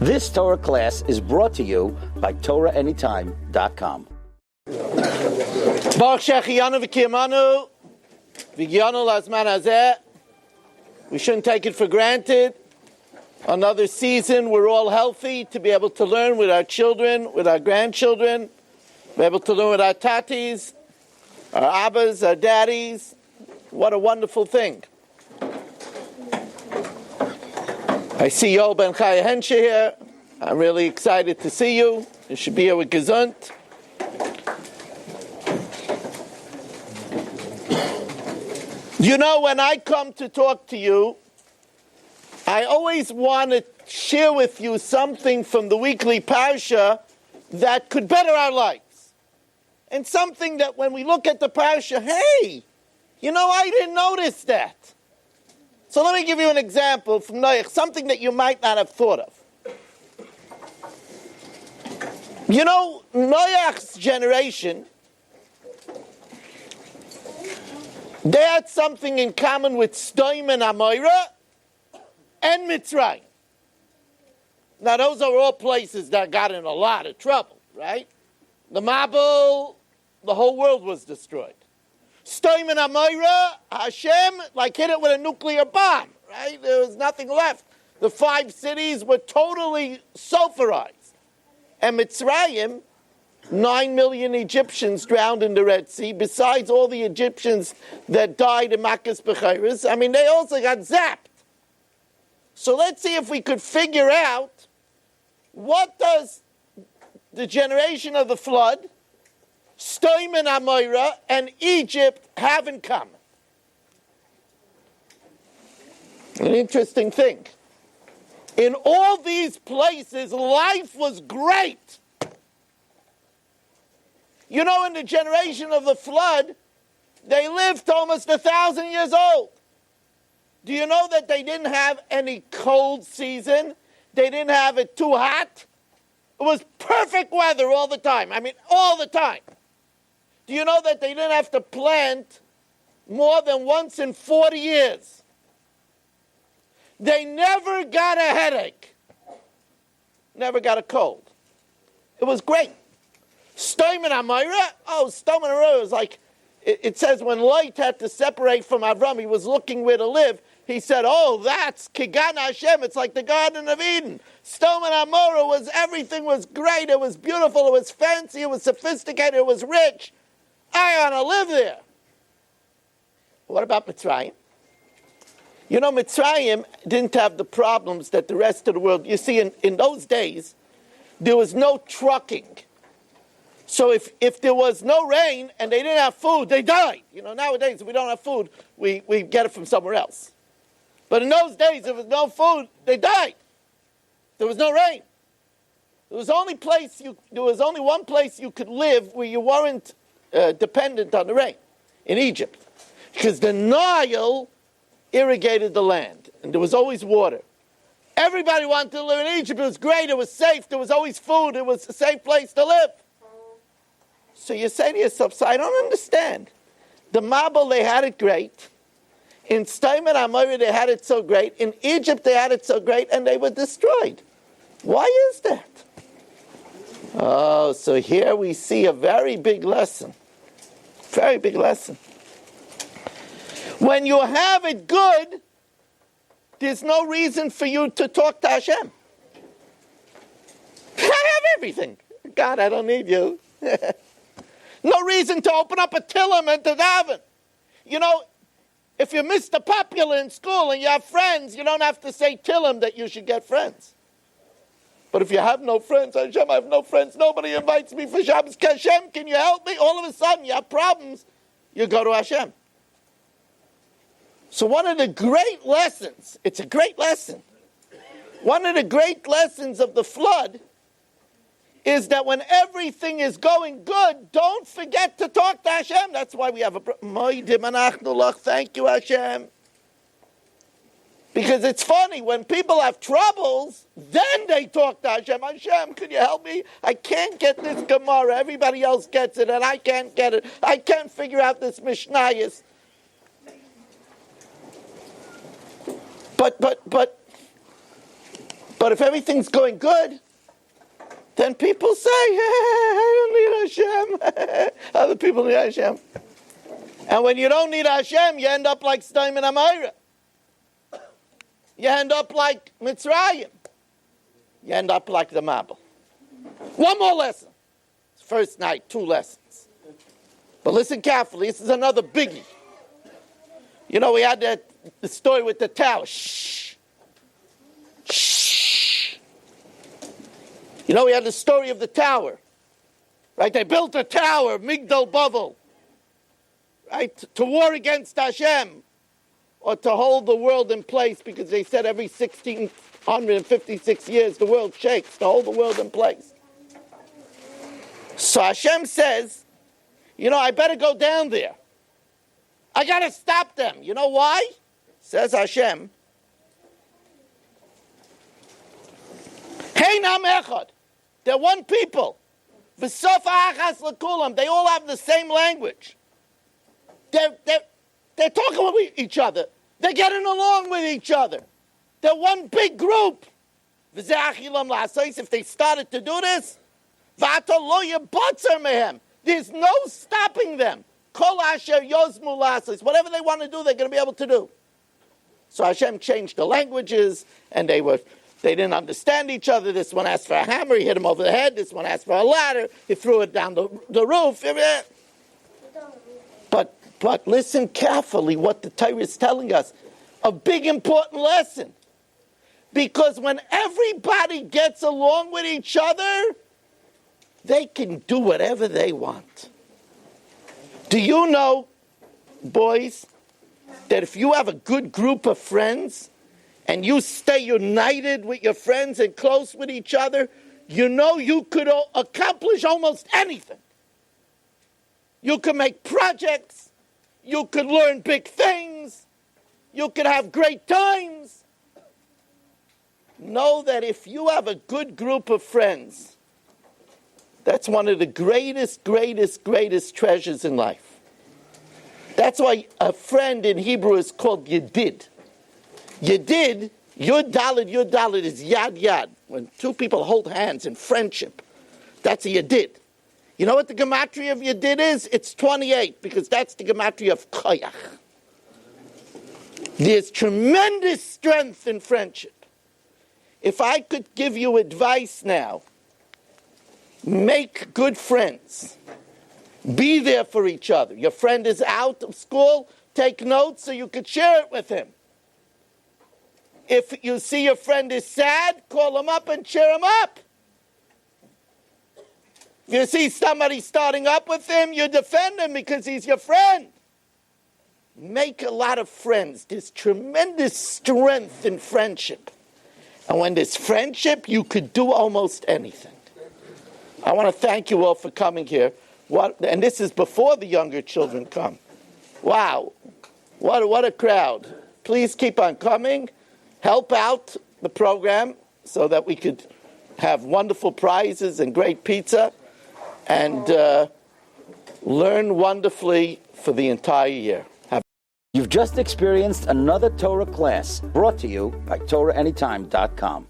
This Torah class is brought to you by TorahAnytime.com. We shouldn't take it for granted. Another season, we're all healthy to be able to learn with our children, with our grandchildren, be able to learn with our tatis, our abbas, our daddies. What a wonderful thing. I see Yoel Ben Chaya Henshe here. I'm really excited to see you. You should be here with Gesund. You know, when I come to talk to you, I always want to share with you something from the weekly Parsha that could better our lives. And something that when we look at the Parsha, hey, you know, I didn't notice that. So let me give you an example from Noach, something that you might not have thought of. You know, Noach's generation, they had something in common with Staten and Amora and Mitzrayim. Now, those are all places that got in a lot of trouble, right? The Mabul, the whole world was destroyed. Staten and Amora, Hashem, like hit it with a nuclear bomb, right? There was nothing left. The 5 cities were totally sulfurized. And Mitzrayim, 9 million Egyptians drowned in the Red Sea, besides all the Egyptians that died in Makkah's Bechiris. I mean, they also got zapped. So let's see if we could figure out what does the generation of the flood, Staten and Amora, and Egypt have in common. An interesting thing. In all these places, life was great. You know, in the generation of the flood, they lived almost 1,000 years old. Do you know that they didn't have any cold season? They didn't have it too hot? It was perfect weather all the time. I mean, all the time. Do you know that they didn't have to plant more than once in 40 years? They never got a headache. Never got a cold. It was great. Staten and Amora, Staten and Amora was like, it says when Lot had to separate from Avram, he was looking where to live. He said, that's Kigan Hashem. It's like the Garden of Eden. Staten and Amora everything was great. It was beautiful. It was fancy. It was sophisticated. It was rich. I want to live there. What about Mitzrayim? You know, Mitzrayim didn't have the problems that the rest of the world. You see, in those days, there was no trucking. So if there was no rain and they didn't have food, they died. You know, nowadays, if we don't have food, we get it from somewhere else. But in those days, if there was no food, they died. There was no rain. There was only one place you could live where you weren't dependent on the rain, in Egypt. Because the Nile irrigated the land, and there was always water. Everybody wanted to live in Egypt. It was great. It was safe. There was always food. It was a safe place to live. So you say to yourself, so I don't understand. The Mabul, they had it great. In Staten and Amora, they had it so great. In Egypt, they had it so great, and they were destroyed. Why is that? Oh, so here we see a very big lesson. Very big lesson. When you have it good, there's no reason for you to talk to Hashem. I have everything. God, I don't need you. No reason to open up a Tillim and to daven. You know, if you're Mr. Popular in school and you have friends, you don't have to say Tillim that you should get friends. But if you have no friends, Hashem, I have no friends, nobody invites me for Shabbos, Hashem, can you help me? All of a sudden you have problems, you go to Hashem. So one of the great lessons, it's a great lesson, one of the great lessons of the flood is that when everything is going good, don't forget to talk to Hashem. That's why we have thank you, Hashem. Because it's funny, when people have troubles, then they talk to Hashem. Hashem, could you help me? I can't get this Gemara. Everybody else gets it, and I can't get it. I can't figure out this Mishnayos. But But if everything's going good, then people say, I don't need Hashem. Other people need Hashem. And when you don't need Hashem, you end up like Staten and Amira. You end up like Mitzrayim. You end up like the Mabel. One more lesson. First night, 2 lessons. But listen carefully, this is another biggie. You know, we had the story with the tower. Shh. Shh. You know, we had the story of the tower. Right? They built a tower, Migdal Bavel. Right? To war against Hashem. Or to hold the world in place, because they said every 1656 years the world shakes, to hold the world in place. So Hashem says, you know, I better go down there. I got to stop them. You know why? Says Hashem. Hey Nam Echad. They're one people. V'sof ha'achas l'kulam. They all have the same language. They're talking with each other. They're getting along with each other. They're one big group. If they started to do this, there's no stopping them. Whatever they want to do, they're going to be able to do. So Hashem changed the languages, and they didn't understand each other. This one asked for a hammer, he hit him over the head. This one asked for a ladder, he threw it down the roof. But listen carefully what the Torah is telling us. A big important lesson. Because when everybody gets along with each other, they can do whatever they want. Do you know, boys, that if you have a good group of friends and you stay united with your friends and close with each other, you know you could accomplish almost anything. You can make projects. You could learn big things. You could have great times. Know that if you have a good group of friends, that's one of the greatest treasures in life. That's why a friend in Hebrew is called Yedid. Yedid, Yud Dalet is Yad Yad. When 2 people hold hands in friendship, that's a Yedid. You know what the gematria of Yedid is? It's 28, because that's the gematria of Koyach. There's tremendous strength in friendship. If I could give you advice now, make good friends. Be there for each other. Your friend is out of school, take notes so you could share it with him. If you see your friend is sad, call him up and cheer him up. If you see somebody starting up with him, you defend him because he's your friend. Make a lot of friends. There's tremendous strength in friendship. And when there's friendship, you could do almost anything. I want to thank you all for coming here. And this is before the younger children come. Wow. What a crowd. Please keep on coming. Help out the program so that we could have wonderful prizes and great pizza. And learn wonderfully for the entire year. You've just experienced another Torah class brought to you by TorahAnytime.com.